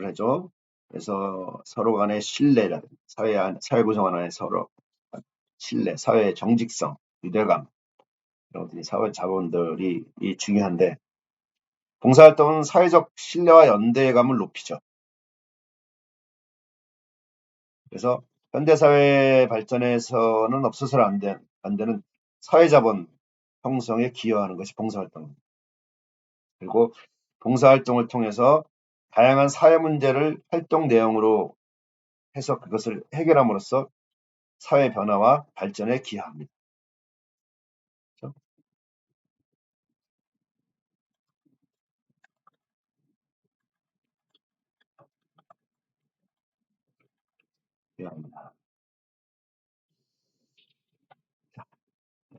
역할을 하죠. 그래서 서로 간의 신뢰라든지 사회 구성 안에 서로 신뢰, 사회의 정직성, 유대감 이런 것들이 사회 자본들이 중요한데 봉사활동은 사회적 신뢰와 연대감을 높이죠. 그래서 현대사회 발전에서는 없어서는 안 되는 사회자본 형성에 기여하는 것이 봉사활동입니다. 그리고 봉사활동을 통해서 다양한 사회 문제를 활동 내용으로 해서 그것을 해결함으로써 사회 변화와 발전에 기여합니다. 그렇죠? 기여합니다.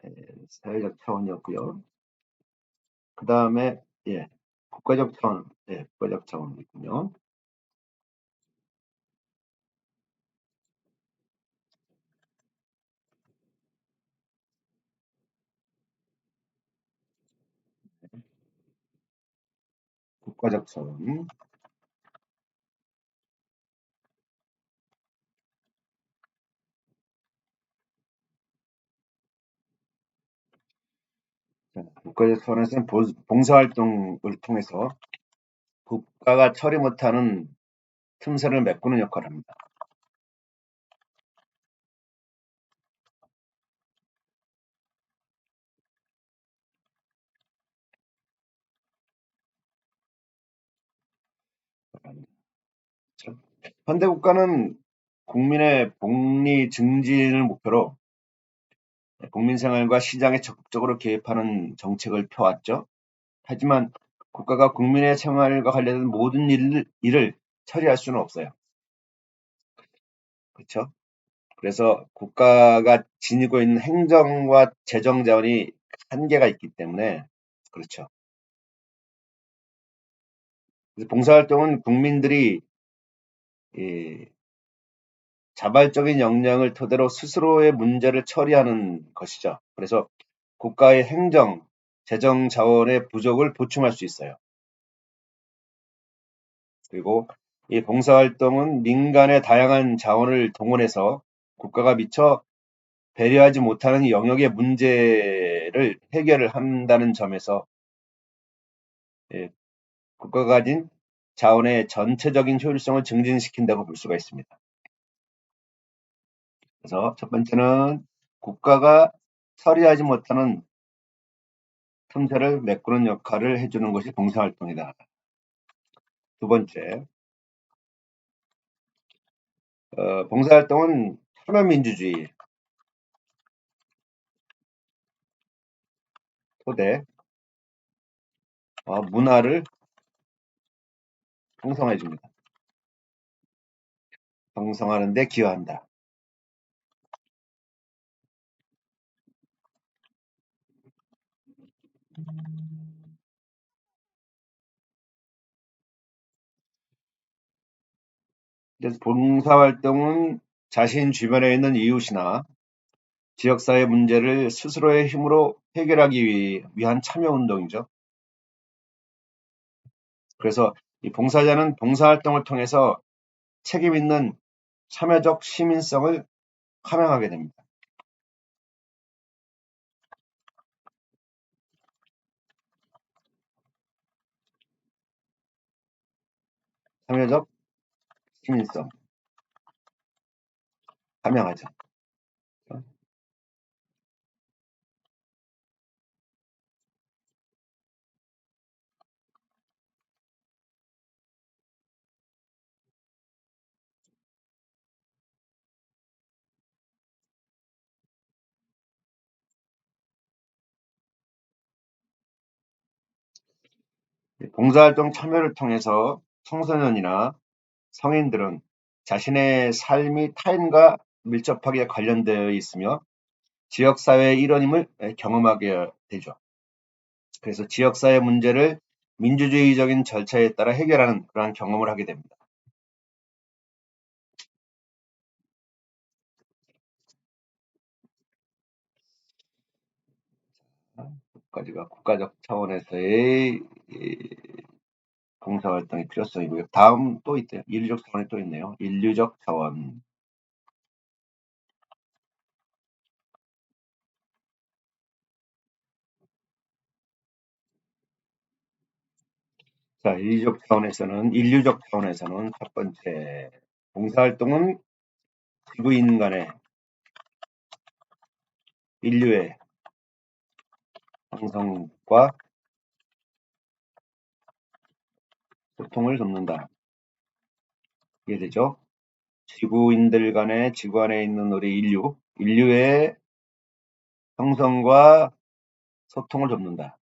네, 사회적 차원이었고요. 그 다음에 예, 국가적 차원, 국가적 차원이 있군요. 국가적 차원. 국가적 차원에서는 봉사활동을 통해서 국가가 처리 못하는 틈새를 메꾸는 역할을 합니다. 그렇죠? 현대 국가는 국민의 복리 증진을 목표로 국민 생활과 시장에 적극적으로 개입하는 정책을 펴왔죠. 하지만 국가가 국민의 생활과 관련된 모든 일을 처리할 수는 없어요. 그렇죠? 그래서 국가가 지니고 있는 행정과 재정 자원이 한계가 있기 때문에 그렇죠. 그래서 봉사활동은 국민들이 이 자발적인 역량을 토대로 스스로의 문제를 처리하는 것이죠. 그래서 국가의 행정, 재정 자원의 부족을 보충할 수 있어요. 그리고 이 봉사활동은 민간의 다양한 자원을 동원해서 국가가 미처 배려하지 못하는 영역의 문제를 해결을 한다는 점에서 예, 국가가 가진 자원의 전체적인 효율성을 증진시킨다고 볼 수가 있습니다. 그래서 첫 번째는 국가가 처리하지 못하는 틈새를 메꾸는 역할을 해주는 것이 봉사활동이다. 두 번째, 봉사활동은 참여민주주의 토대, 문화를 형성해 줍니다. 형성하는 데 기여한다. 그래서 봉사활동은 자신 주변에 있는 이웃이나 지역사회 문제를 스스로의 힘으로 해결하기 위한 참여운동이죠. 그래서 이 봉사자는 봉사활동을 통해서 책임 있는 참여적 시민성을 함양하게 됩니다. 참여적 시민성 함양하죠. 봉사활동 참여를 통해서 청소년이나 성인들은 자신의 삶이 타인과 밀접하게 관련되어 있으며 지역사회의 일원임을 경험하게 되죠. 그래서 지역사회 문제를 민주주의적인 절차에 따라 해결하는 그러한 경험을 하게 됩니다. 까지가 국가적 차원에서의 봉사활동의 필요성이고요. 다음 또 있대요. 인류적 차원이 또 있네요. 인류적 차원. 자, 인류적 차원에서는 첫 번째, 봉사활동은 지구인 간의 인류의 형성과 소통을 돕는다. 이해되죠? 지구인들 간의, 지구 안에 있는 우리 인류의 형성과 소통을 돕는다.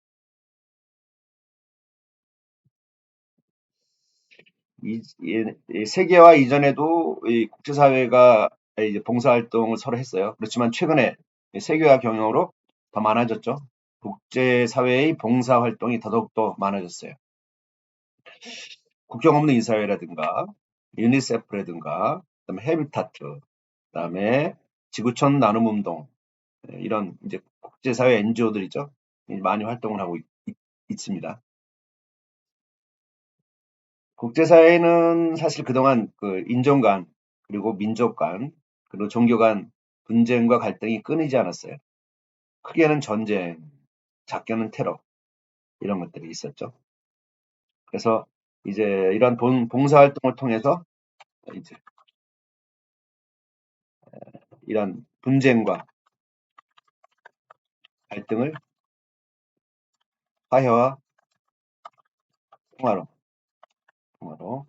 이 세계화 이전에도 이 국제사회가 이제 봉사활동을 서로 했어요. 그렇지만 최근에 세계화 경영으로 더 많아졌죠. 국제사회의 봉사활동이 더더욱더 많아졌어요. 국경 없는 이사회라든가 유니세프라든가 그다음에 헤비타트, 그다음에 지구촌 나눔 운동, 이런 이제 국제사회 NGO들이죠. 많이 활동을 하고 있습니다. 국제사회는 사실 그동안 그 인종 간, 그리고 민족 간, 그리고 종교 간 분쟁과 갈등이 끊이지 않았어요. 크게는 전쟁, 작게는 테러, 이런 것들이 있었죠. 그래서 이제 이런 봉사활동을 통해서 이제 이런 분쟁과 갈등을 화해와 통화로, 통화로,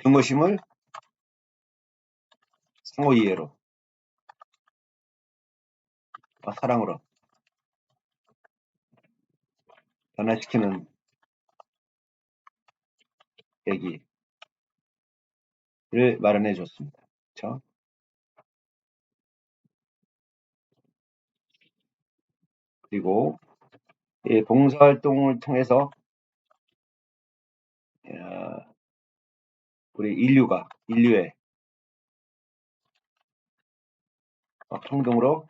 증오심을 상호 이해로, 사랑으로 변화시키는 계기를 마련해 줬습니다. 그렇죠? 그리고 이 봉사활동을 통해서 어, 우리 인류의 평등으로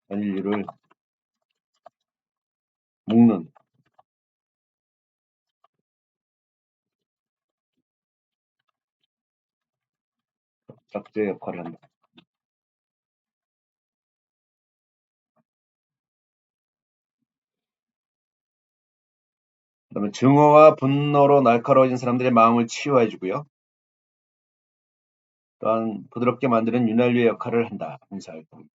전 인류를 묶는 적재 역할을 한다. 그다음에 증오와 분노로 날카로워진 사람들의 마음을 치유해 주고요. 또한 부드럽게 만드는 윤활유의 역할을 한다. 봉사활동.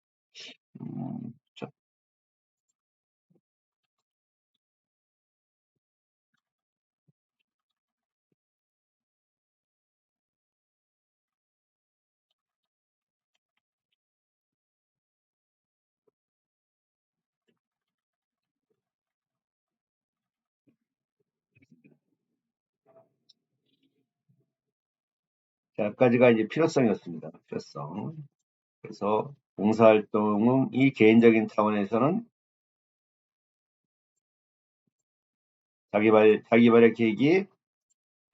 자, 여기까지가 이제 필요성이었습니다. 필요성. 그래서 봉사활동은 이 개인적인 차원에서는 자기발의 계기,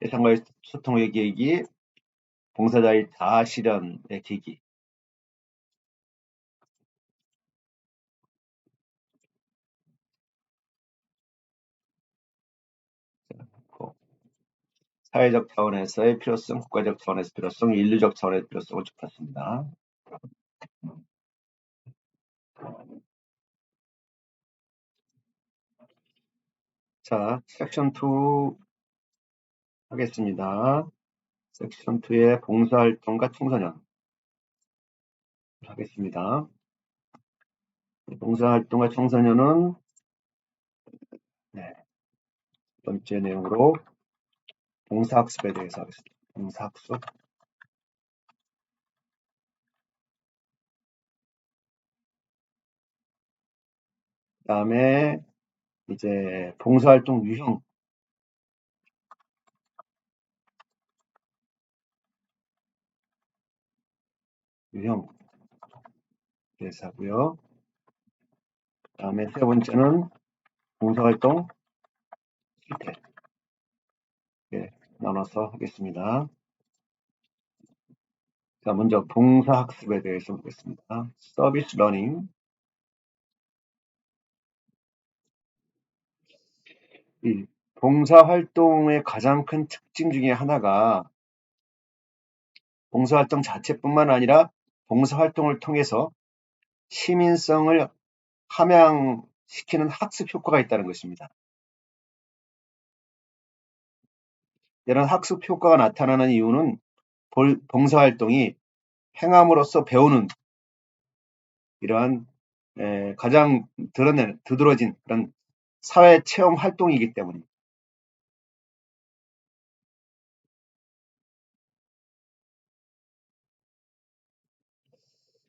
세상과의 소통의 계기, 봉사자의 자아 실현의 계기. 사회적 차원에서의 필요성, 국가적 차원에서의 필요성, 인류적 차원의 필요성을 짚었습니다. 자, 섹션 2 하겠습니다. 섹션 2의 봉사활동과 청소년 하겠습니다. 봉사활동과 청소년은 네, 첫 번째 내용으로 봉사학습에 대해서 하겠습니다. 봉사학습. 그 다음에 이제 봉사활동 유형 대해서 하고요. 그 다음에 세 번째는 봉사활동 실태. 네, 나눠서 하겠습니다. 자, 먼저 봉사학습에 대해서 보겠습니다. 서비스 러닝. 이 봉사활동의 가장 큰 특징 중에 하나가 봉사활동 자체뿐만 아니라 봉사활동을 통해서 시민성을 함양시키는 학습 효과가 있다는 것입니다. 이런 학습 효과가 나타나는 이유는 봉사활동이 행함으로써 배우는 이러한 가장 두드러진 그런 사회 체험 활동이기 때문입니다.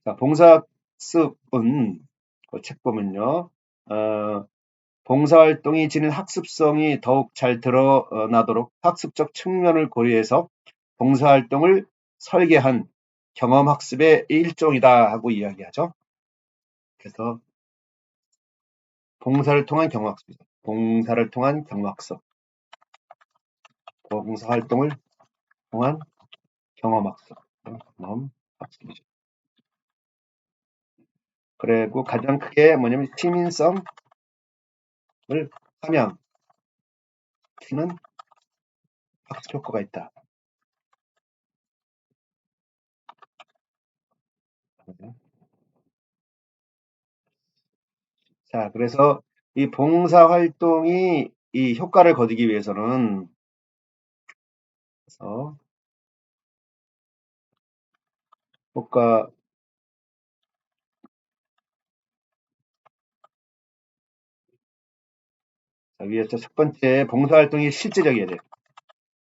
자, 봉사학습은 그 책 보면요. 봉사활동이 지닌 학습성이 더욱 잘 드러나도록 학습적 측면을 고려해서 봉사활동을 설계한 경험학습의 일종이다 하고 이야기하죠. 그래서 봉사를 통한 경험학습이죠. 봉사를 통한 경험학습. 봉사활동을 통한 경험학습. 경험학습이죠. 그리고 가장 크게 뭐냐면 시민성을 함양시키는 학습 효과가 있다. 자, 그래서 이 봉사활동이 이 효과를 거두기 위해서는 효과 자, 위에서 첫 번째 봉사활동이 실제적이어야 돼요.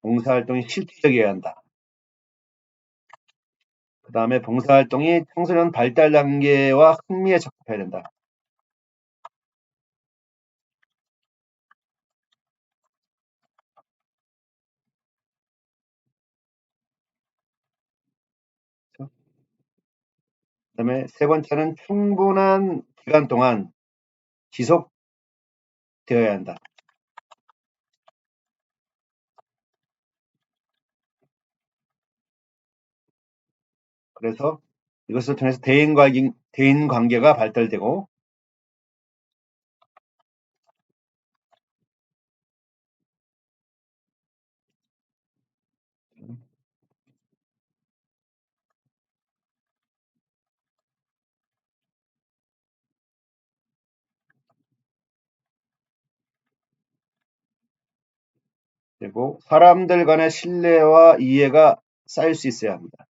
봉사활동이 실질적이어야 한다. 그 다음에 봉사활동이 청소년 발달 단계와 흥미에 적합해야 된다. 그 다음에 세 번째는 충분한 기간 동안 지속되어야 한다. 그래서 이것을 통해서 대인 관계가 발달되고 그리고 사람들 간의 신뢰와 이해가 쌓일 수 있어야 합니다.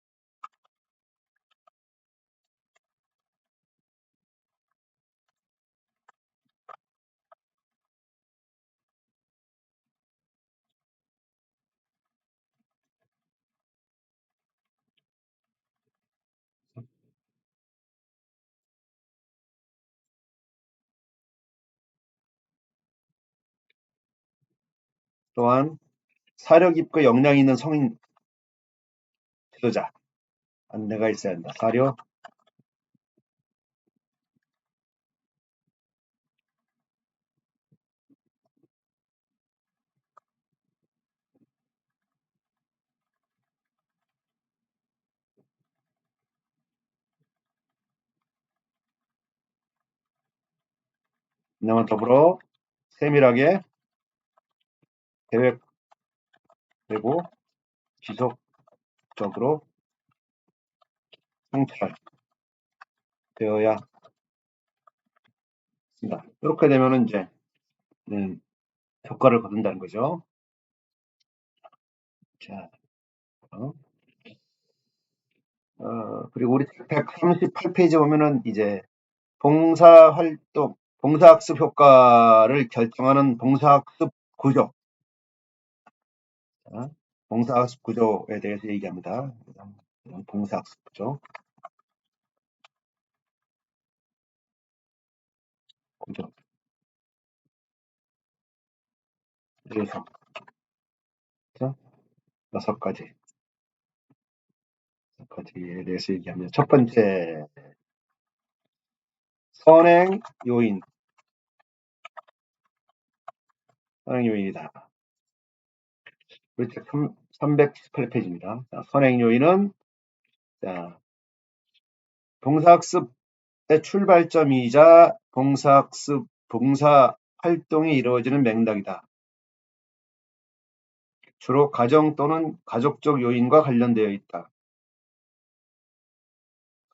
또한 사려 깊고 역량 있는 성인 지도자 안내가 있어야 한다. 사려 이와 더불어 세밀하게 계획되고 지속적으로 성찰되어야 합니다. 이렇게 되면은 이제 효과를 거둔다는 거죠. 자, 그리고 우리 138페이지 보면은 이제 봉사활동, 봉사학습 효과를 결정하는 봉사학습 구조, 봉사학습 구조에 대해서 얘기합니다. 봉사학습 구조, 그래서 여섯 가지에 대해서 얘기합니다. 첫 번째, 선행 요인, 선행 요인이다. 우리 책 318페이지입니다. 선행 요인은 봉사학습의 출발점이자 봉사 활동이 이루어지는 맥락이다. 주로 가정 또는 가족적 요인과 관련되어 있다.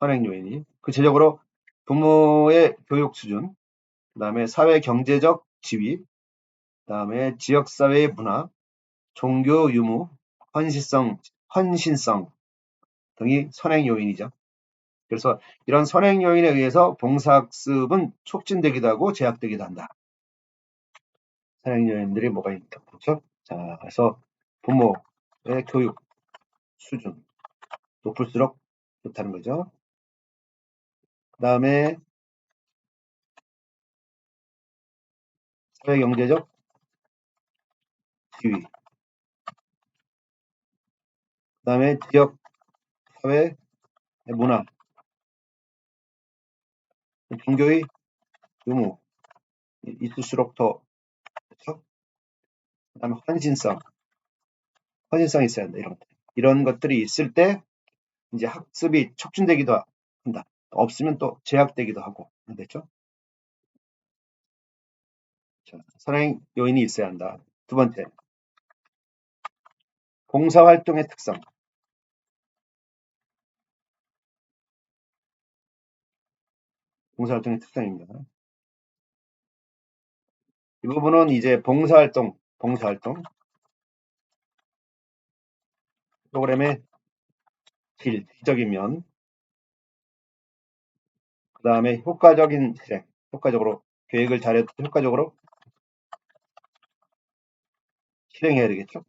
선행 요인이. 구체적으로 부모의 교육 수준, 그다음에 사회 경제적 지위, 그다음에 지역 사회의 문화, 종교 유무, 헌신성 등이 선행 요인이죠. 그래서 이런 선행 요인에 의해서 봉사학습은 촉진되기도 하고 제약되기도 한다. 선행 요인들이 뭐가 있다. 그렇죠? 자, 그래서 부모의 교육 수준 높을수록 좋다는 거죠. 그 다음에 사회 경제적 지위, 그 다음에 지역 사회 문화, 종교의 유무 있을수록 더 좋죠. 그 다음에 헌신성이 있어야 한다. 이런 것들이 있을 때 이제 학습이 촉진되기도 한다. 없으면 또 제약되기도 하고. 됐죠? 자, 선행 요인이 있어야 한다. 두 번째, 봉사활동의 특성. 봉사활동의 특성입니다. 이 부분은 이제 봉사활동 프로그램의 질적인 면, 그 다음에 효과적인 실행, 효과적으로 계획을 잘해도 효과적으로 실행해야 되겠죠.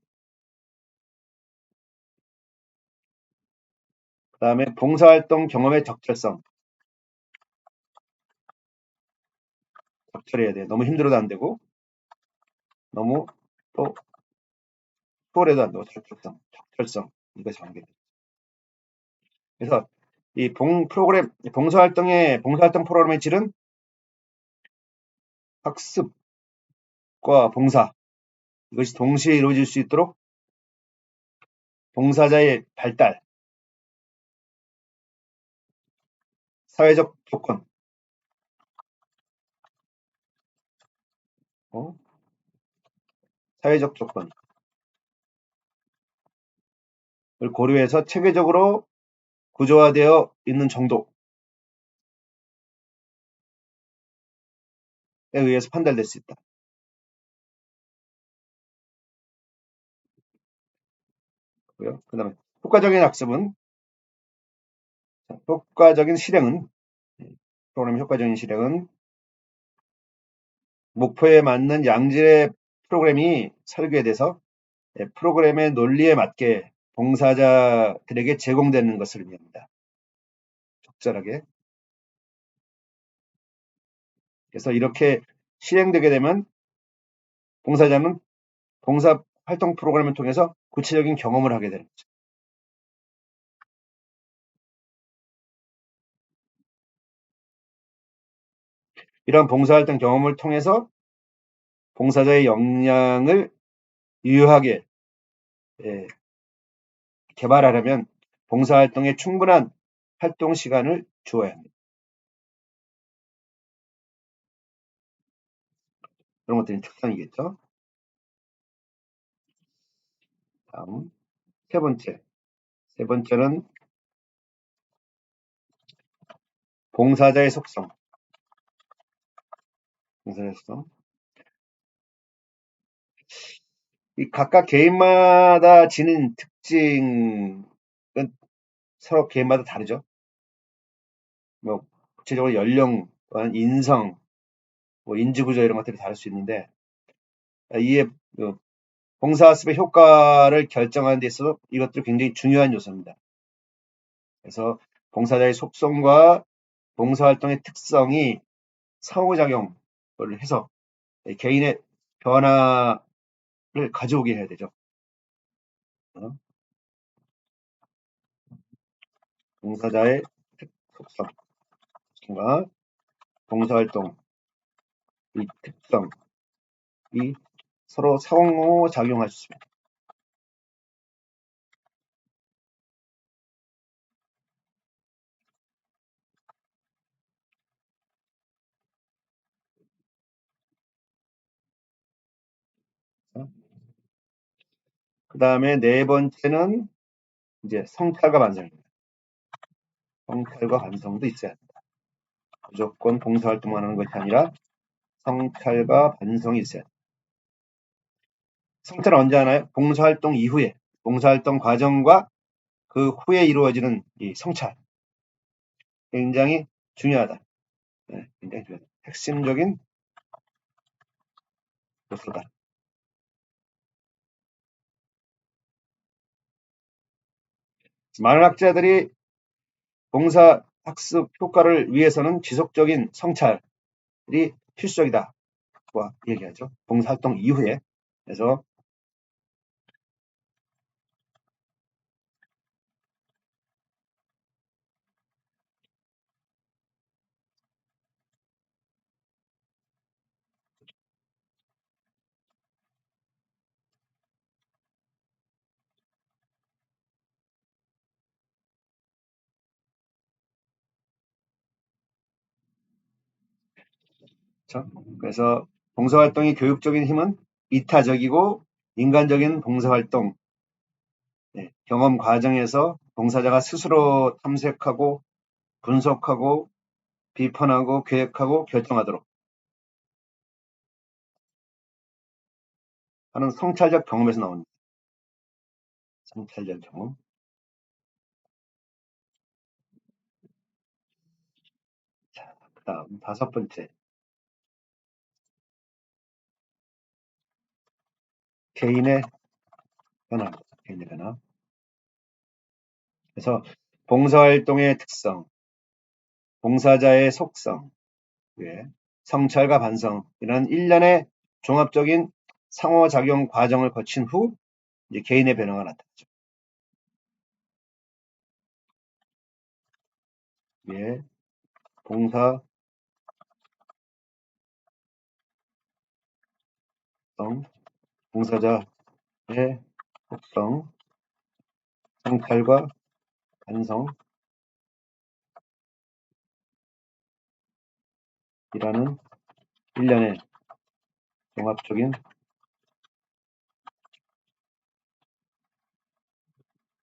그 다음에 봉사활동 경험의 적절해야 돼. 너무 힘들어도 안 되고, 너무 또 소홀해도 안 되고, 적절성, 이거 정하게 돼. 그래서 이 봉사활동 프로그램의 질은 학습과 봉사, 이것이 동시에 이루어질 수 있도록 봉사자의 발달, 사회적 조건, 어? 사회적 조건을 고려해서 체계적으로 구조화되어 있는 정도에 의해서 판단될 수 있다. 그 다음에 효과적인 실행은, 프로그램 효과적인 실행은 목표에 맞는 양질의 프로그램이 설계돼서 프로그램의 논리에 맞게 봉사자들에게 제공되는 것을 의미합니다. 적절하게. 그래서 이렇게 시행되게 되면 봉사자는 봉사활동 프로그램을 통해서 구체적인 경험을 하게 되는 거죠. 이런 봉사활동 경험을 통해서 봉사자의 역량을 유효하게 개발하려면 봉사활동에 충분한 활동 시간을 주어야 합니다. 그런 것들이 특성이겠죠. 다음 세 번째는 봉사자의 속성. 봉사자의 속성. 이 각각 개인마다 지닌 특징은 서로 개인마다 다르죠. 뭐 구체적으로 연령, 또한 인성, 뭐 인지구조 이런 것들이 다를 수 있는데 이에 봉사학습의 효과를 결정하는 데 있어서 이것들이 굉장히 중요한 요소입니다. 그래서 봉사자의 속성과 봉사활동의 특성이 상호작용을 해서 개인의 변화를 가져오게 해야 되죠. 봉사자의 속성과 봉사활동 이 특성이 서로 상호작용할 수 있습니다. 그 다음에 네 번째는 이제 성찰과 반성입니다. 성찰과 반성도 있어야 합니다. 무조건 봉사활동만 하는 것이 아니라 성찰과 반성이 있어야 합니다. 성찰은 언제 하나요? 봉사활동 이후에, 봉사활동 과정과 그 후에 이루어지는 이 성찰. 굉장히 중요하다. 네, 굉장히 중요하다. 핵심적인 요소다. 많은 학자들이 봉사 학습 효과를 위해서는 지속적인 성찰이 필수적이다. 고 얘기하죠. 봉사활동 이후에. 그래서 그래서 봉사활동의 교육적인 힘은 이타적이고 인간적인 봉사활동, 네, 경험 과정에서 봉사자가 스스로 탐색하고 분석하고 비판하고 계획하고 결정하도록 하는 성찰적 경험에서 나옵니다. 성찰적 경험. 자, 그 다음 다섯 번째. 개인의 변화입니다. 개인의 변화. 그래서 봉사활동의 특성, 봉사자의 속성, 예, 성찰과 반성, 이런 일련의 종합적인 상호작용 과정을 거친 후 이제 개인의 변화가 나타나죠. 예, 봉사성, 봉사자의 속성, 성찰과 반성이라는 일련의 종합적인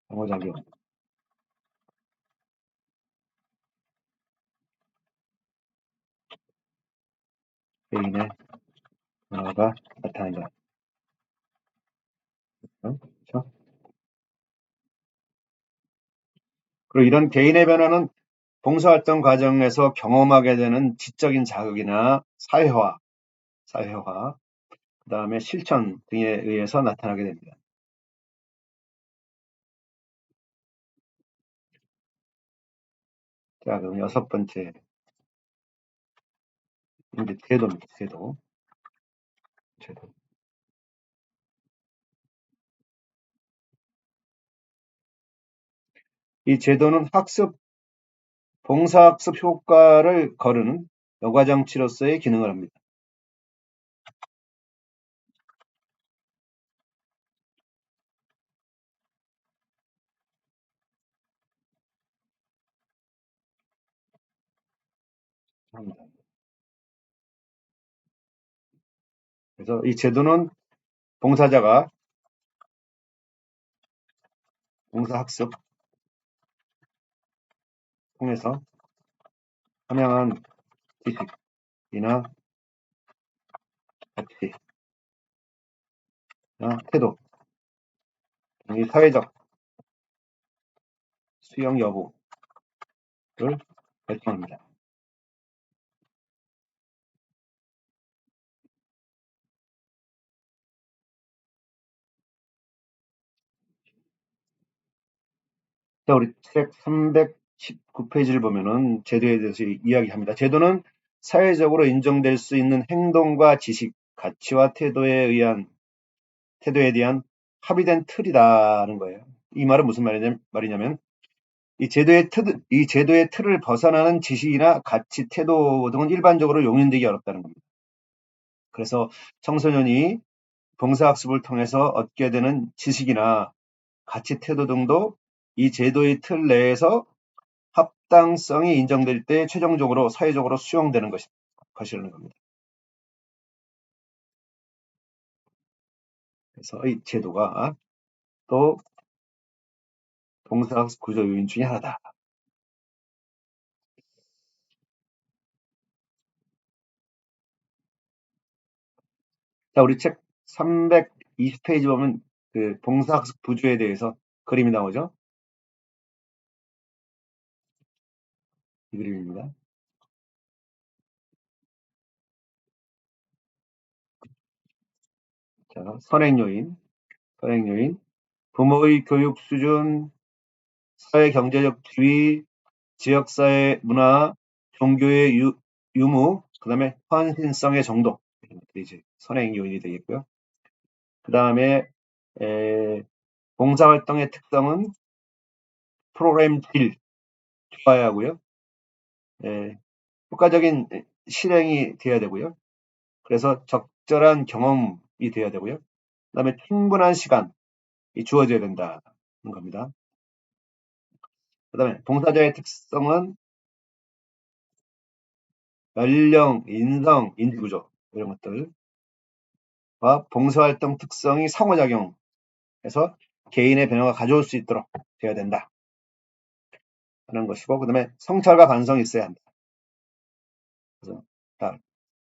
상호작용, 개인의 변화가 나타난다. 그렇죠? 그리고 이런 개인의 변화는 봉사활동 과정에서 경험하게 되는 지적인 자극이나 사회화, 그 다음에 실천 등에 의해서 나타나게 됩니다. 자, 그럼 여섯 번째, 이제 제도입니다. 제도. 이 제도는 봉사학습 효과를 거르는 여과장치로서의 기능을 합니다. 그래서 이 제도는 봉사자가 봉사학습 통해서 함양한 지식이나 가치나 태도, 이 사회적 수용 여부를 결정합니다. 자, 우리 책 319페이지를 보면은 제도에 대해서 이야기합니다. 제도는 사회적으로 인정될 수 있는 행동과 지식, 가치와 태도에 대한 합의된 틀이라는 거예요. 이 말은 무슨 말이냐면 이 제도의 틀을 벗어나는 지식이나 가치, 태도 등은 일반적으로 용인되기 어렵다는 겁니다. 그래서 청소년이 봉사학습을 통해서 얻게 되는 지식이나 가치, 태도 등도 이 제도의 틀 내에서 합당성이 인정될 때 최종적으로 사회적으로 수용되는 것이라는 겁니다. 그래서 이 제도가 또 봉사학습 구조 요인 중에 하나다. 자, 우리 책 320페이지 보면 그 봉사학습 구조에 대해서 그림이 나오죠? 이 그림입니다. 자, 선행요인, 부모의 교육 수준, 사회 경제적 지위, 지역사회 문화, 종교의 유무, 그 다음에 헌신성의 정도. 이런 것들이 이제 선행 요인이 되겠고요. 그 다음에, 봉사활동의 특성은 프로그램 질, 좋아야 하고요. 효과적인 실행이 돼야 되고요. 그래서 적절한 경험이 돼야 되고요. 그 다음에 충분한 시간이 주어져야 된다는 겁니다. 그 다음에 봉사자의 특성은 연령, 인성, 인지구조 이런 것들과 봉사활동 특성이 상호작용해서 개인의 변화가 가져올 수 있도록 돼야 된다 하는 것이고, 그 다음에 성찰과 반성이 있어야 한다. 그래서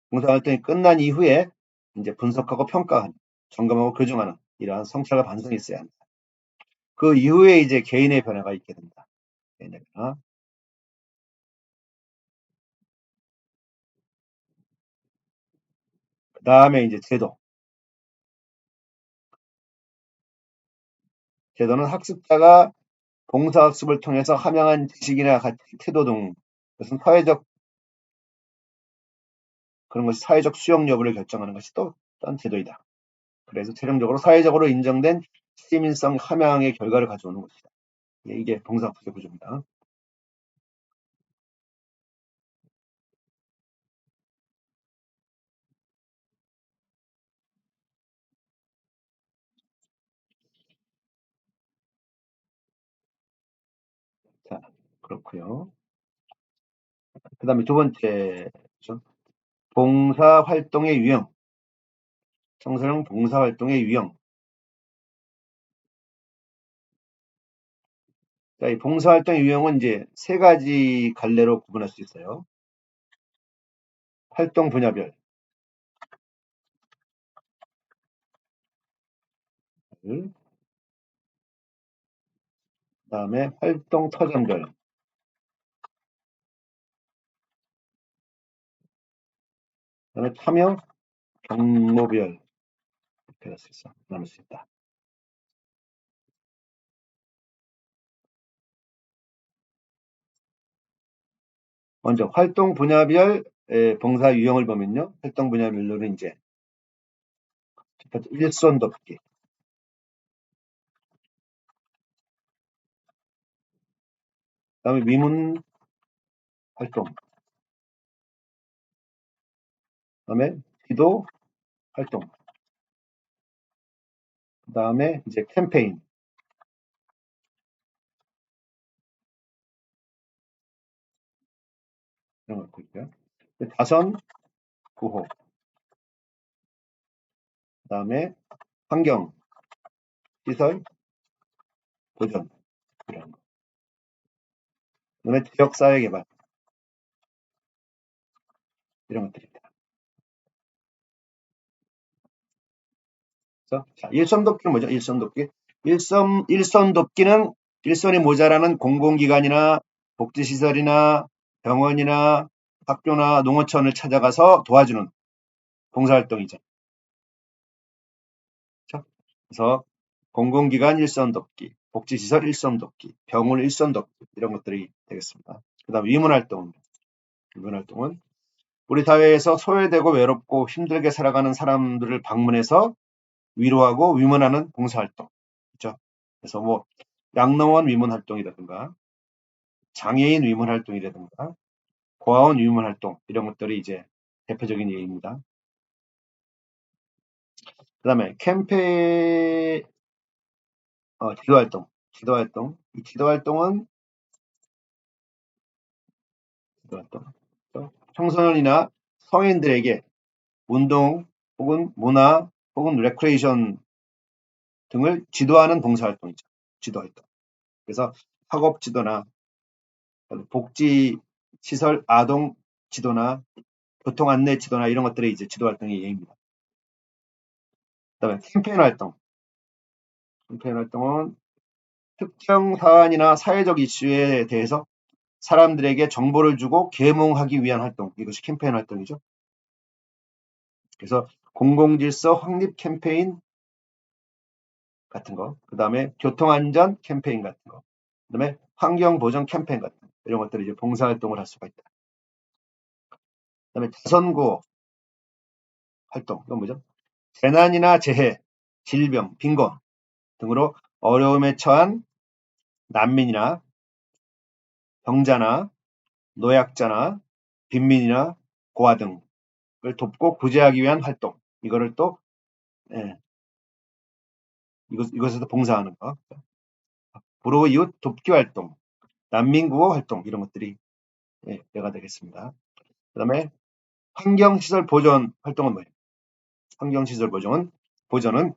봉사활동이 끝난 이후에 이제 분석하고 평가하는, 점검하고 교정하는 이러한 성찰과 반성이 있어야 한다. 그 이후에 이제 개인의 변화가 있게 된다. 개인의 변화. 그 다음에 이제 제도는 학습자가 봉사학습을 통해서 함양한 지식이나 가치, 태도 등 그것은 그런 것이 사회적 수용 여부를 결정하는 것이 또 또한 제도이다. 그래서 최종적으로 사회적으로 인정된 시민성 함양의 결과를 가져오는 것이다. 이게 봉사학습의 구조입니다. 자, 그렇고요. 그 다음에 두 번째, 봉사활동의 유형. 청소년 봉사활동의 유형. 자, 이 봉사활동의 유형은 이제 세 가지 갈래로 구분할 수 있어요. 활동 분야별, 그 다음에 활동 터전별, 그 다음에 참여 경로별 이렇게 나눌 수 있다. 먼저 활동 분야별 봉사 유형을 보면요. 활동 분야별로는 이제 첫 번째 일손 돕기, 그다음에 위문 활동, 그다음에 지도 활동, 그다음에 이제 캠페인 이런 걸 갖고 있고요. 자선 구호, 그다음에 환경 시설 보전 이런 거. 그다음에 지역 사회 개발 이런 것들입니다. 그래서 자, 일선 돕기는 뭐죠? 일선 돕기. 일선 돕기는 일선이 모자라는 공공기관이나 복지시설이나 병원이나 학교나 농어촌을 찾아가서 도와주는 봉사활동이죠. 그렇죠? 그래서 공공기관 일선 돕기, 복지시설 일선 돕기, 병원 일선 돕기 이런 것들이 되겠습니다. 그 다음 위문활동은 우리 사회에서 소외되고 외롭고 힘들게 살아가는 사람들을 방문해서 위로하고 위문하는 봉사활동. 그렇죠? 그래서 뭐 양로원 위문활동이라든가 장애인 위문활동이라든가 고아원 위문활동 이런 것들이 이제 대표적인 예입니다. 그 다음에 지도활동. 이 지도활동. 청소년이나 성인들에게 운동 혹은 문화 혹은 레크레이션 등을 지도하는 봉사활동이죠. 지도활동. 그래서 학업 지도나 복지 시설 아동 지도나 교통 안내 지도나 이런 것들이 이제 지도 활동의 예입니다. 그다음에 캠페인 활동. 캠페인 활동은 특정 사안이나 사회적 이슈에 대해서 사람들에게 정보를 주고 계몽하기 위한 활동. 이것이 캠페인 활동이죠. 그래서 공공질서 확립 캠페인 같은 거, 그 다음에 교통안전 캠페인 같은 거, 그 다음에 환경보전 캠페인 같은 거, 이런 것들이 이제 봉사활동을 할 수가 있다. 그 다음에 자선구호 활동, 이건 뭐죠? 재난이나 재해, 질병, 빈곤 등으로 어려움에 처한 난민이나 병자나 노약자나 빈민이나 고아 등을 돕고 구제하기 위한 활동. 이거를 또 예, 이것에도 봉사하는 거. 불호 이웃 돕기 활동, 난민 구호 활동 이런 것들이 예가 되겠습니다. 그다음에 환경시설 보존 활동은 뭐예요? 환경시설 보존은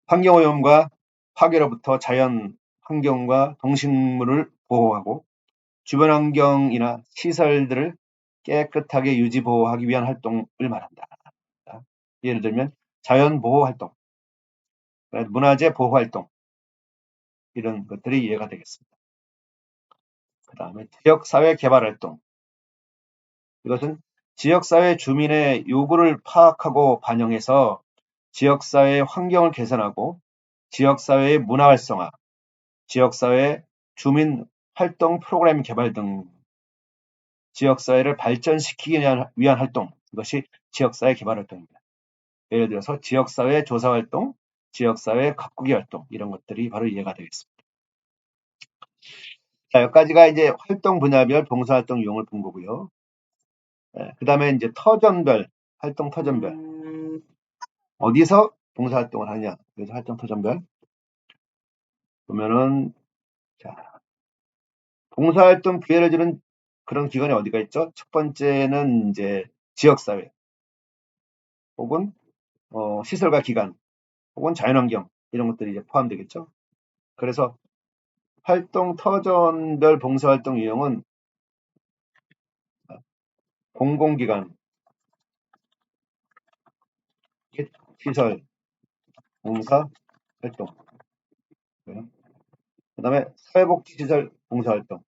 환경오염과 파괴로부터 자연 환경과 동식물을 보호하고 주변 환경이나 시설들을 깨끗하게 유지 보호하기 위한 활동을 말한다. 예를 들면 자연 보호 활동, 문화재 보호 활동 이런 것들이 이해가 되겠습니다. 그 다음에 지역사회 개발 활동. 이것은 지역사회 주민의 요구를 파악하고 반영해서 지역사회의 환경을 개선하고 지역사회의 문화 활성화, 지역사회 주민 활동 프로그램 개발 등 지역사회를 발전시키기 위한 활동, 이것이 지역사회 개발 활동입니다. 예를 들어서 지역사회 조사 활동, 지역사회 가꾸기 활동 이런 것들이 바로 이해가 되겠습니다. 자, 여기까지가 이제 활동 분야별 봉사활동 유형을 본 거고요. 그 다음에 이제 터전별, 활동 터전별. 어디서 봉사활동을 하냐. 그래서 활동 터전별. 보면은, 자, 봉사활동 기회를 주는 그런 기관이 어디가 있죠? 첫 번째는 이제 지역사회, 혹은, 시설과 기관, 혹은 자연환경, 이런 것들이 이제 포함되겠죠? 그래서 활동 터전별 봉사활동 유형은 공공기관, 시설, 봉사활동, 그 다음에 사회복지시설 봉사활동,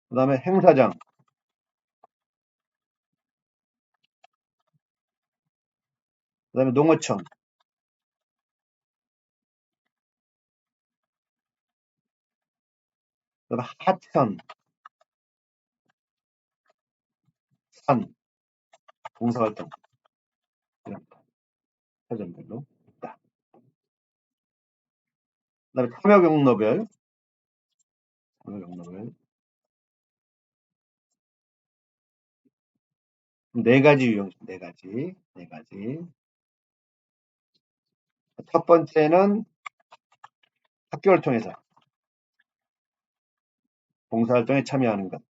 그 다음에 행사장, 그 다음에 농어촌, 그 다음에 하천, 산, 봉사활동, 이런 사전별로 있다. 그 다음에 참여경로별, 네 가지 유형, 네 가지. 첫 번째는 학교를 통해서 봉사활동에 참여하는 것.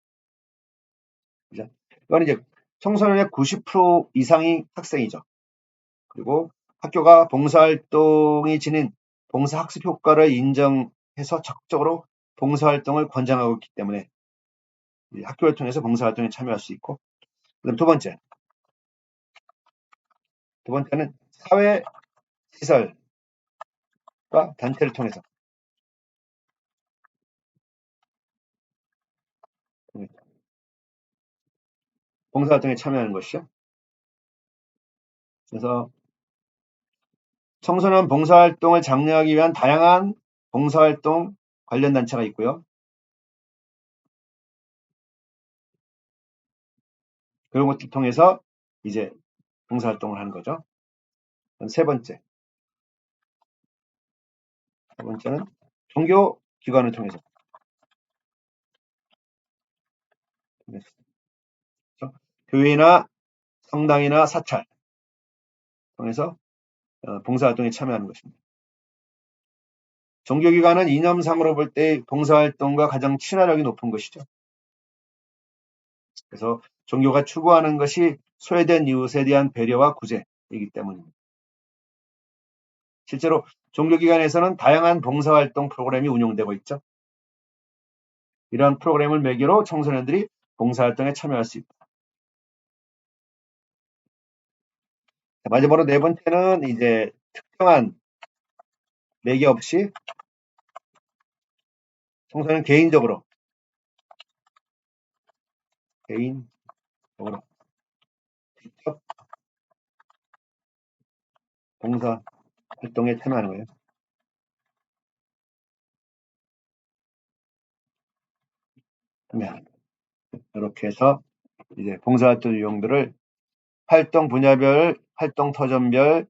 그죠? 이건 이제 청소년의 90% 이상이 학생이죠. 그리고 학교가 봉사활동이 지닌 봉사학습 효과를 인정해서 적극적으로 봉사활동을 권장하고 있기 때문에 학교를 통해서 봉사활동에 참여할 수 있고, 그다음 두 번째는 사회시설과 단체를 통해서 봉사활동에 참여하는 것이죠. 그래서 청소년 봉사활동을 장려하기 위한 다양한 봉사활동 관련 단체가 있고요. 그런 것들 통해서 이제 봉사활동을 하는 거죠. 세 번째는 종교 기관을 통해서. 그렇죠? 교회나 성당이나 사찰 통해서 봉사활동에 참여하는 것입니다. 종교기관은 이념상으로 볼 때 봉사활동과 가장 친화력이 높은 것이죠. 그래서 종교가 추구하는 것이 소외된 이웃에 대한 배려와 구제이기 때문입니다. 실제로 종교기관에서는 다양한 봉사활동 프로그램이 운영되고 있죠. 이러한 프로그램을 매개로 청소년들이 봉사활동에 참여할 수 있다. 마지막으로 네 번째는 이제 특정한 매개 없이 청소년 개인적으로 직접 봉사활동에 참여하는 거예요. 이렇게 해서 이제 봉사활동 유형들을 활동 분야별, 활동 터전별,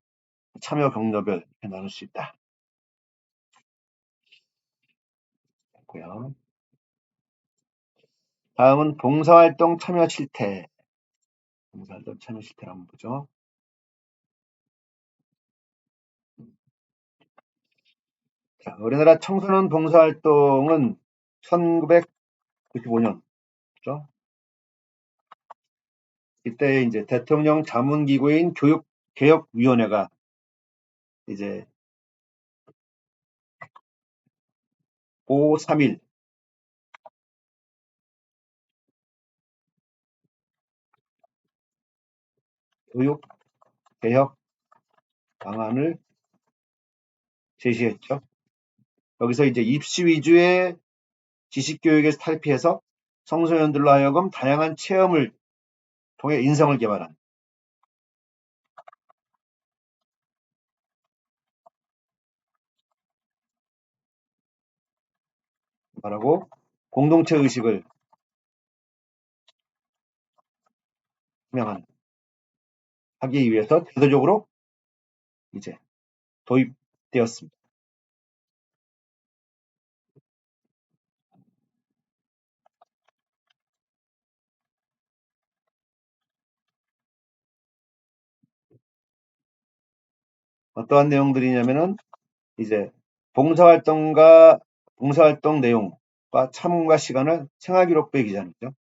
참여 경로별 이렇게 나눌 수 있다. 고요. 다음은 봉사활동 참여 실태. 봉사활동 참여 실태를 한번 보죠. 자, 우리나라 청소년 봉사활동은 1995년, 그죠? 이때 이제 대통령 자문기구인 교육개혁위원회가 이제 531 교육개혁 방안을 제시했죠. 여기서 이제 입시 위주의 지식교육에서 탈피해서 청소년들로 하여금 다양한 체험을 통해 인성을 개발한 말하고 공동체 의식을 하기 위해서 제도적으로 이제 도입되었습니다. 어떠한 내용들이냐면은 이제 봉사활동 내용과 참가 시간을 생활기록부에 기재하죠.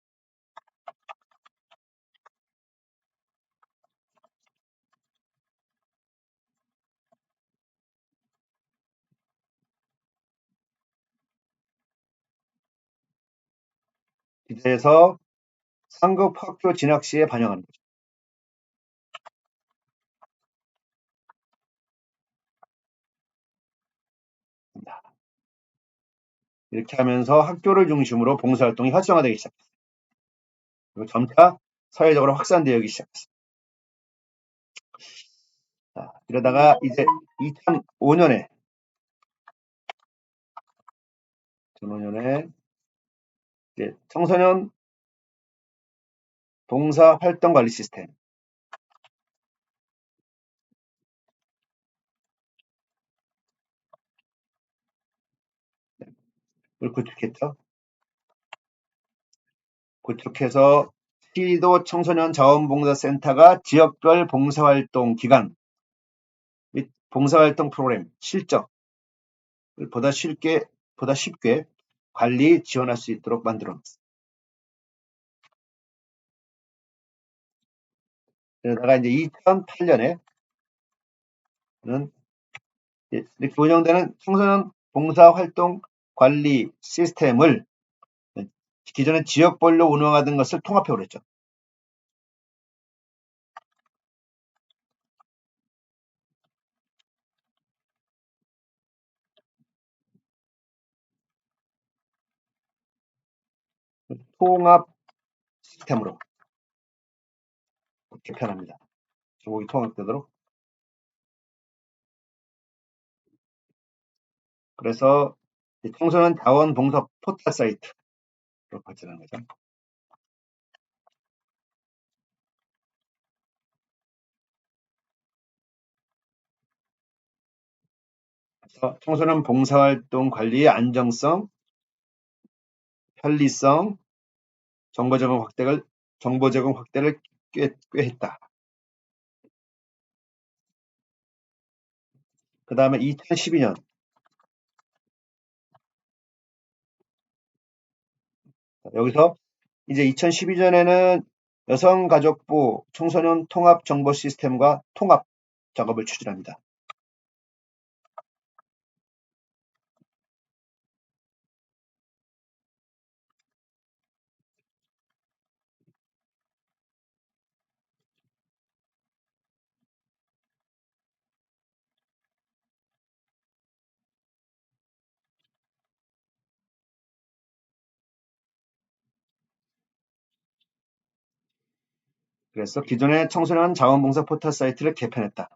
기재해서 상급 학교 진학 시에 반영하는 거죠. 이렇게 하면서 학교를 중심으로 봉사활동이 활성화되기 시작했어요. 그리고 점차 사회적으로 확산되기 시작했어요. 자, 이러다가 이제 2005년에 이제 청소년 봉사활동관리 시스템을 구축했죠. 구축해서 시도 청소년 자원봉사센터가 지역별 봉사활동 기간 및 봉사활동 프로그램 실적을 보다 쉽게 관리 지원할 수 있도록 만들어놨습니다. 그러다가 이제 2008년에는 이렇게 운영되는 청소년 봉사활동 관리 시스템을 기존에 지역별로 운영하던 것을 통합해 버렸죠. 통합 시스템으로 개편합니다. 전국이 통합되도록. 그래서 청소년 자원봉사 포털 사이트로 발전한 거죠. 그래서 청소년 봉사활동 관리의 안정성, 편리성, 정보 제공 확대를 꾀했다. 그 다음에 2012년 여기서 이제 2012년에는 여성가족부 청소년 통합 정보 시스템과 통합 작업을 추진합니다. 그래서 기존의 청소년 자원봉사 포털 사이트를 개편했다.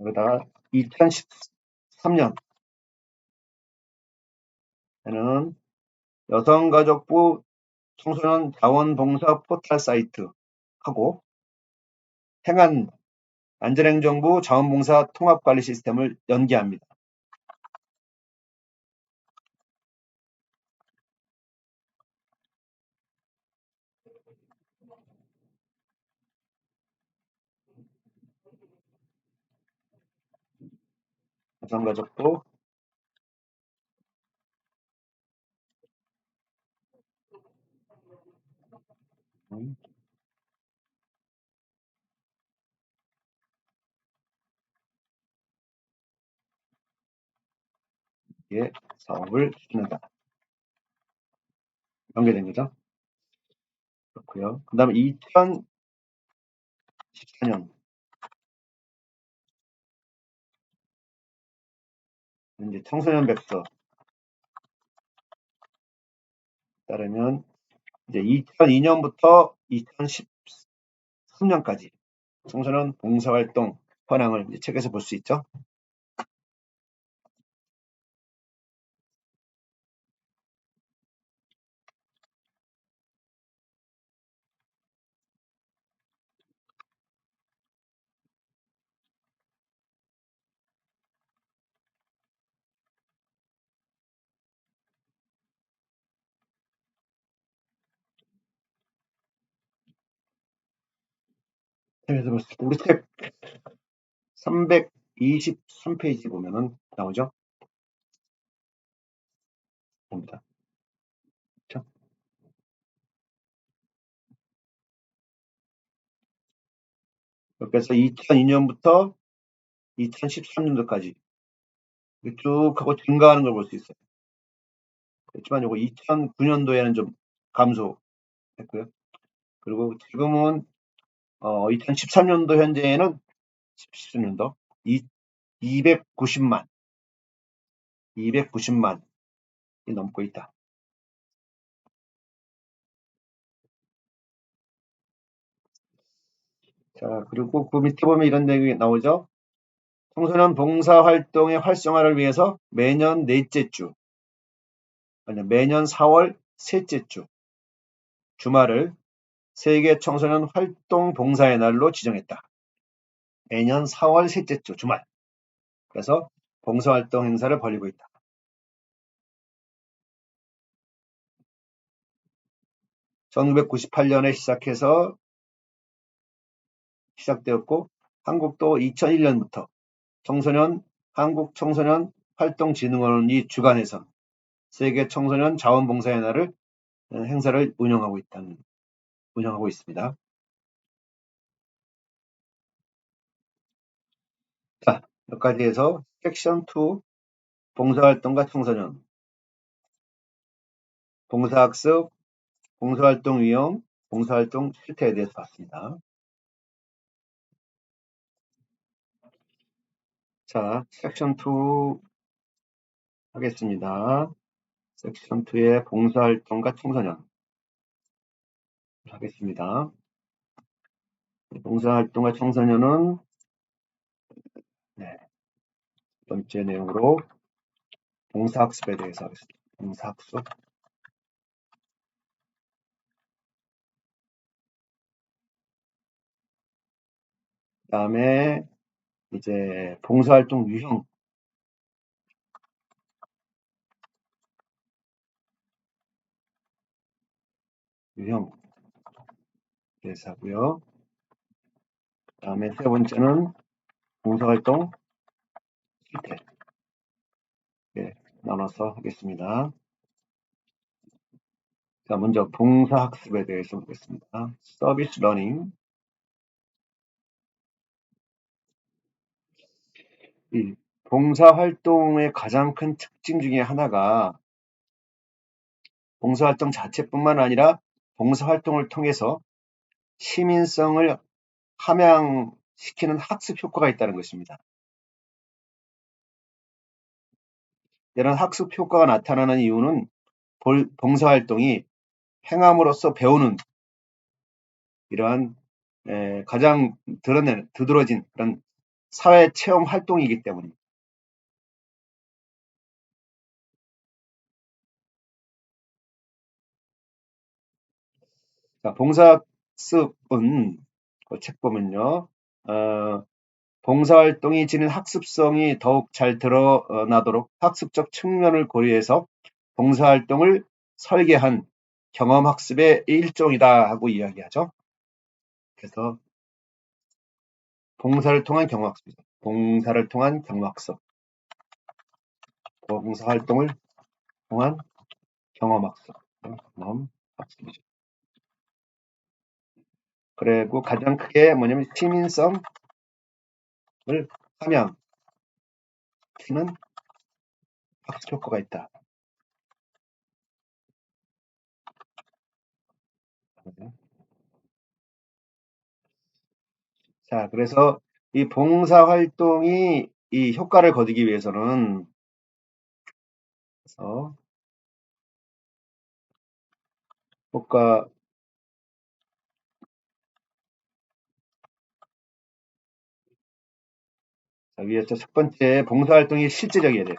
여기다가 2013년에는 여성가족부 청소년 자원봉사 포털 사이트하고 행안 안전행정부 자원봉사 통합관리 시스템을 연계합니다. 여성가족부 사업을 추진한다. 연계된 거죠. 그렇고요. 그 다음에 2014년 이제 청소년 백서 따르면 이제 2002년부터 2013년까지 청소년 봉사활동 현황을 이제 책에서 볼 수 있죠. 책에서 볼 수 있고 우리 책 323페이지 보면은 나오죠. 봅니다. 그렇죠? 그래서 2002년부터 2013년도까지 쭉 하고 증가하는 걸 볼 수 있어요. 그렇지만 요거 2009년도에는 좀 감소했고요. 그리고 지금은 2013년도 현재에는 17년도 290만 290만이 넘고 있다. 자, 그리고 그 밑에 보면 이런 내용이 나오죠. 청소년 봉사활동의 활성화를 위해서 매년 넷째 주, 아니 매년 4월 셋째 주 주말을 세계 청소년 활동 봉사의 날로 지정했다. 매년 4월 셋째 주 주말. 그래서 봉사활동 행사를 벌이고 있다. 1998년에 시작되었고 한국도 2001년부터 한국 청소년 활동진흥원이 주관해서 세계 청소년 자원봉사의 날을 행사를 운영하고 있습니다. 자, 여기까지 해서 섹션 2 봉사활동과 청소년, 봉사학습, 봉사활동 위험, 봉사활동 실태에 대해서 봤습니다. 자, 섹션 2 하겠습니다. 섹션 2의 봉사활동과 청소년 하겠습니다. 봉사활동과 청소년은 첫 번째 내용으로 봉사학습에 대해서 하겠습니다. 봉사학습. 그 다음에 이제 봉사활동 유형. 대해서 하고요. 그 다음에 세 번째는 봉사활동 실태. 예, 나눠서 하겠습니다. 자, 먼저 봉사학습에 대해서 보겠습니다. 서비스 러닝. 이 봉사활동의 가장 큰 특징 중에 하나가 봉사활동 자체뿐만 아니라 봉사활동을 통해서 시민성을 함양시키는 학습 효과가 있다는 것입니다. 이런 학습 효과가 나타나는 이유는 봉사활동이 행함으로써 배우는 이러한 가장 두드러진 그런 사회 체험 활동이기 때문입니다. 자, 봉사학습은 책 보면요. 봉사활동이 지닌 학습성이 더욱 잘 드러나도록 학습적 측면을 고려해서 봉사활동을 설계한 경험학습의 일종이다 하고 이야기하죠. 그래서 봉사를 통한 경험학습이죠. 봉사를 통한 경험학습. 봉사활동을 통한 경험학습. 경험학습이죠. 그리고 가장 크게 뭐냐면 시민성을 함양시키는 학습 효과가 있다. 자, 그래서 이 봉사활동이 이 효과를 거두기 위해서는 효과 자, 위에서 첫 번째 봉사활동이 실제적이어야 돼요.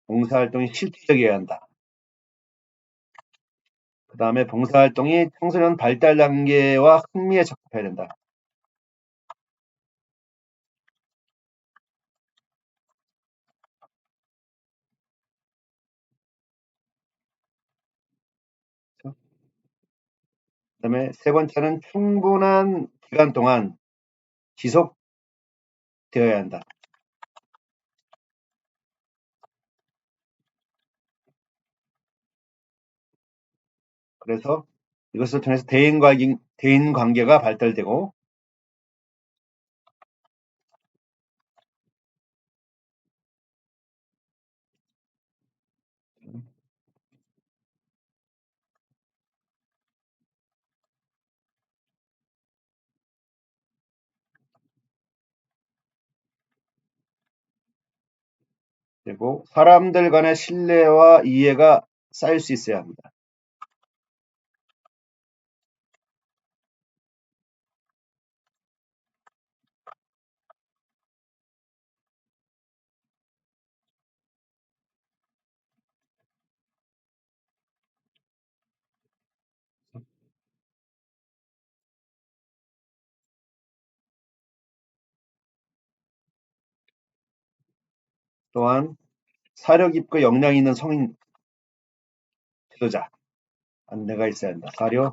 봉사활동이 실제적이어야 한다. 그 다음에 봉사활동이 청소년 발달 단계와 흥미에 적합해야 된다. 그 다음에 세 번째는 충분한 기간 동안 지속되어야 한다. 그래서 이것을 통해서 대인 관계가 발달되고 그리고 사람들 간의 신뢰와 이해가 쌓일 수 있어야 합니다. 또한 사려 깊고 역량 있는 성인 지도자 안내가 있어야 한다. 사려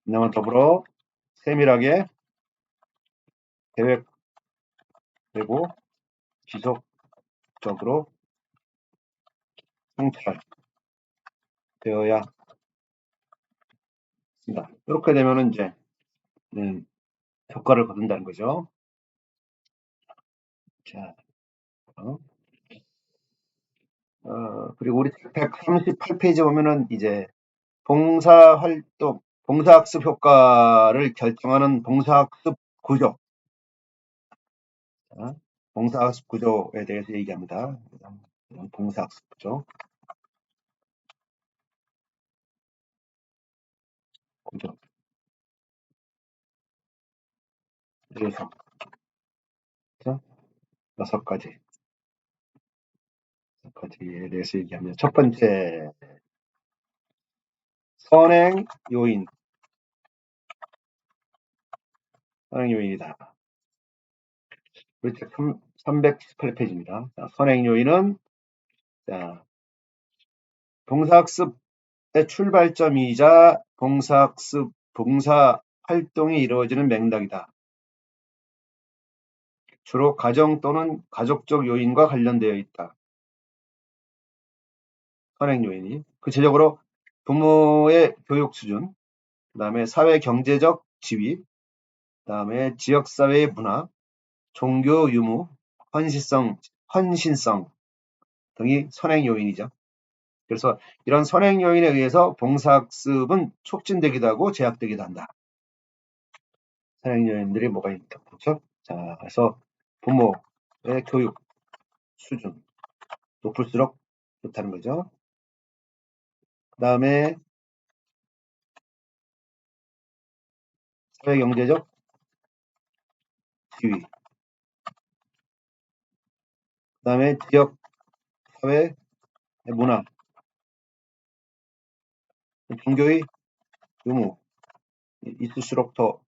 이와 더불어 세밀하게 계획되고 지속적으로 성찰되어야 한다. 이렇게 되면은 이제 효과를 거둔다는 거죠. 자, 그리고 우리 138페이지 보면은 이제 봉사활동, 봉사학습 효과를 결정하는 봉사학습 구조, 봉사학습 구조에 대해서 얘기합니다. 봉사학습 구조, 그래서 여섯 가지에 대해서 얘기합니다. 첫 번째, 선행 요인. 선행 요인이다. 우리 책 318페이지입니다. 자, 선행 요인은 자, 동사학습의 출발점이자 동사학습, 동사 활동이 이루어지는 맥락이다. 주로 가정 또는 가족적 요인과 관련되어 있다. 선행 요인이. 구체적으로 부모의 교육 수준, 그 다음에 사회 경제적 지위, 그 다음에 지역사회의 문화, 종교 유무, 헌신성 등이 선행 요인이죠. 그래서 이런 선행 요인에 의해서 동사학습은 촉진되기도 하고 제약되기도 한다. 선행 요인들이 뭐가 있다. 그렇죠? 자, 그래서 부모의 교육 수준 높을수록 좋다는 거죠. 그 다음에 사회 경제적 지위, 그 다음에 지역 사회 문화, 종교의 유무 있을수록 더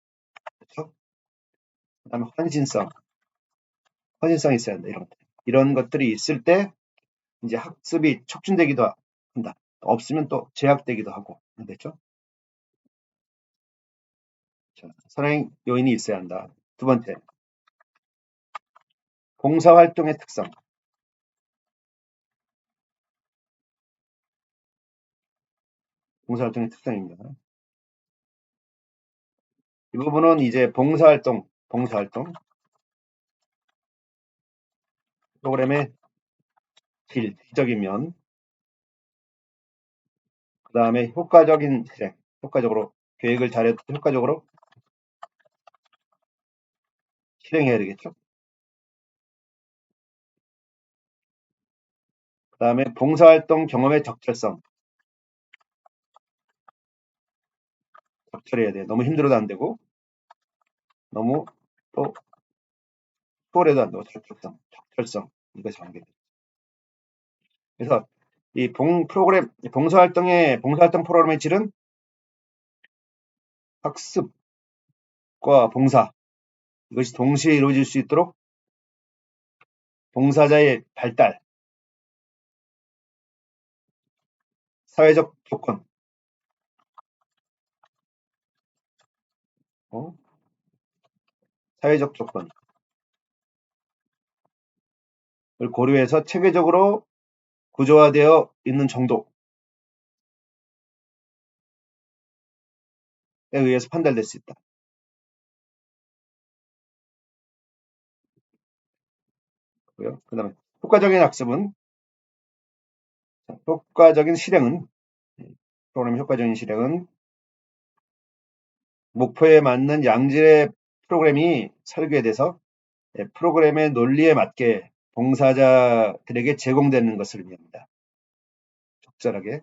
좋죠. 그 다음에 헌신성이 있어야 한다. 이런 것들이 있을 때 이제 학습이 촉진되기도 한다. 없으면 또 제약되기도 하고. 됐죠? 자, 선행 요인이 있어야 한다. 두 번째, 봉사활동의 특성. 봉사활동의 특성입니다. 이 부분은 이제 봉사활동 프로그램의 질적인 면, 그 다음에 효과적인 실행, 효과적으로 계획을 잘해도 효과적으로 실행해야 되겠죠. 그 다음에 봉사활동 경험의 적절성, 적절해야 돼요. 너무 힘들어도 안 되고 너무 또 수월해도 안 되고 적절성 이것이 관계돼요. 그래서 이 봉사활동 프로그램의 질은 학습과 봉사 이것이 동시에 이루어질 수 있도록 봉사자의 발달, 사회적 조건, 사회적 조건을 고려해서 체계적으로 구조화되어 있는 정도에 의해서 판단될 수 있다. 그 다음에 효과적인 실행은 프로그램 효과적인 실행은 목표에 맞는 양질의 프로그램이 설계돼서 프로그램의 논리에 맞게 봉사자들에게 제공되는 것을 의미합니다. 적절하게.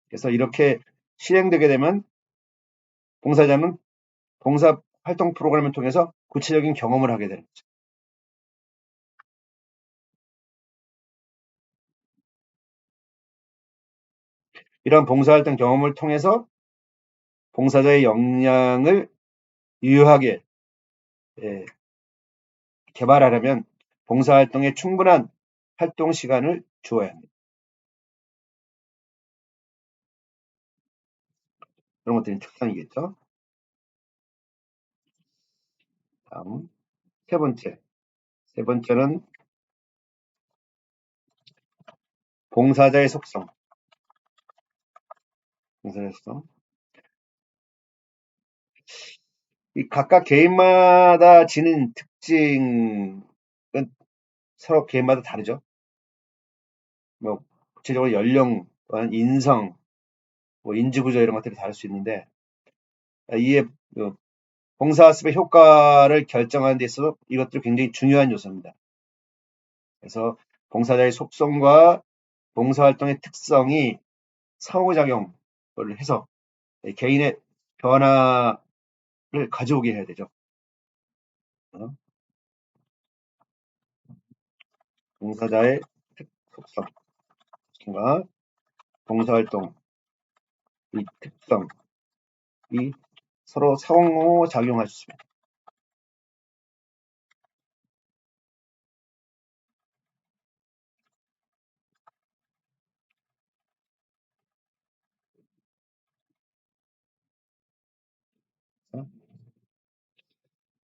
그래서 이렇게 시행되게 되면 봉사자는 봉사활동 프로그램을 통해서 구체적인 경험을 하게 되는 거죠. 이런 봉사활동 경험을 통해서 봉사자의 역량을 유효하게 개발하려면 봉사활동에 충분한 활동 시간을 주어야 합니다. 그런 것들이 특성이겠죠. 다음 세 번째는 봉사자의 속성. 이 각각 개인마다 지닌 특징은 서로 개인마다 다르죠. 뭐 구체적으로 연령, 또한 인성, 뭐 인지구조 이런 것들이 다를 수 있는데 이에 봉사학습의 효과를 결정하는 데 있어서 이것들이 굉장히 중요한 요소입니다. 그래서 봉사자의 속성과 봉사활동의 특성이 상호작용을 해서 개인의 변화를 가져오게 해야 되죠. 봉사자의 속성과 봉사활동, 이 특성이 서로 상호작용할 수 있습니다.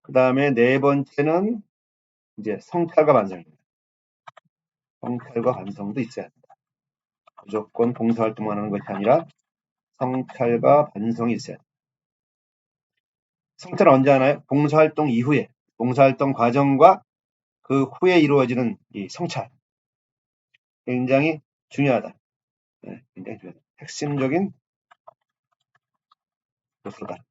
그 다음에 네 번째는 이제 성찰과 반성입니다. 성찰과 반성도 있어야 합니다. 무조건 봉사활동만 하는 것이 아니라 성찰과 반성이 있어야 합니다. 성찰은 언제 하나요? 봉사활동 이후에, 봉사활동 과정과 그 후에 이루어지는 이 성찰. 굉장히 중요하다. 네, 굉장히 중요하다. 핵심적인 요소다.